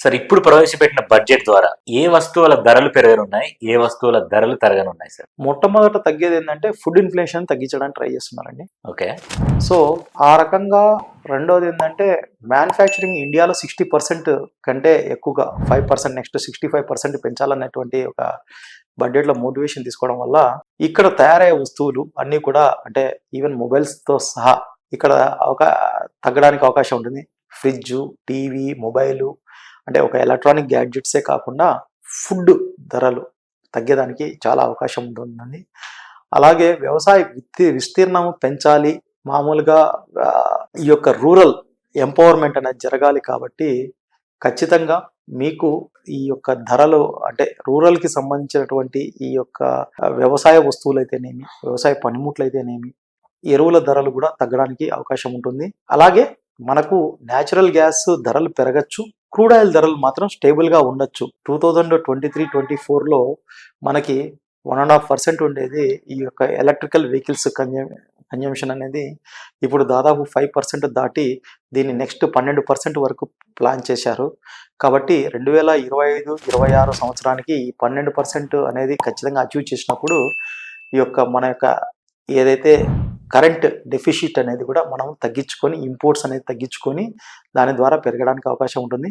Sir ఇప్పుడు ప్రవేశపెట్టిన budget ద్వారా ఏ వస్తువుల ధరలు పెరగనున్నాయి, ఏ వస్తువుల ధరలు తరగనున్నాయి సార్? మొట్టమొదట తగ్గేది ఏంటంటే ఫుడ్ ఇన్ఫ్లేషన్ తగ్గించడానికి ట్రై చేస్తున్నారండి. ఓకే. సో ఆ రకంగా రెండోది ఏంటంటే మ్యానుఫ్యాక్చరింగ్ ఇండియాలో 60% కంటే ఎక్కువగా 5%, నెక్స్ట్ 65% పెంచాలనేటువంటి ఒక బడ్జెట్లో మోటివేషన్ తీసుకోవడం వల్ల ఇక్కడ తయారయ్యే వస్తువులు అన్నీ కూడా అంటే ఈవెన్ మొబైల్స్తో సహా ఇక్కడ తగ్గడానికి అవకాశం ఉంటుంది. ఫ్రిడ్జ్, టీవీ, మొబైలు అంటే ఒక ఎలక్ట్రానిక్ గ్యాడ్జెట్సే కాకుండా ఫుడ్ ధరలు తగ్గేదానికి చాలా అవకాశం ఉంటుందండి. అలాగే వ్యవసాయ విస్తీర్ణం పెంచాలి, మామూలుగా ఈ యొక్క రూరల్ ఎంపవర్మెంట్ అనేది జరగాలి కాబట్టి ఖచ్చితంగా మీకు ఈ యొక్క ధరలు అంటే రూరల్కి సంబంధించినటువంటి ఈ యొక్క వ్యవసాయ వస్తువులు అయితేనేమి, వ్యవసాయ పనిముట్లు అయితేనేమి, ఎరువుల ధరలు కూడా తగ్గడానికి అవకాశం ఉంటుంది. అలాగే మనకు న్యాచురల్ గ్యాస్ ధరలు పెరగచ్చు, క్రూడ్ ఆయిల్ ధరలు మాత్రం స్టేబుల్గా ఉండొచ్చు. 2023-24లో మనకి 1.5% ఉండేది ఈ యొక్క ఎలక్ట్రికల్ వెహికల్స్ కన్జంప్షన్ అనేది ఇప్పుడు దాదాపు 5% దాటి దీన్ని నెక్స్ట్ 12% వరకు ప్లాన్ చేశారు. కాబట్టి 2025-26 సంవత్సరానికి ఈ 12% అనేది ఖచ్చితంగా అచీవ్ చేసినప్పుడు ఈ యొక్క మన యొక్క ఏదైతే కరెంట్ డెఫిసిట్ అనేది కూడా మనం తగ్గించుకొని ఇంపోర్ట్స్ అనేది తగ్గించుకొని దాని ద్వారా పెరగడానికి అవకాశం ఉంటుంది.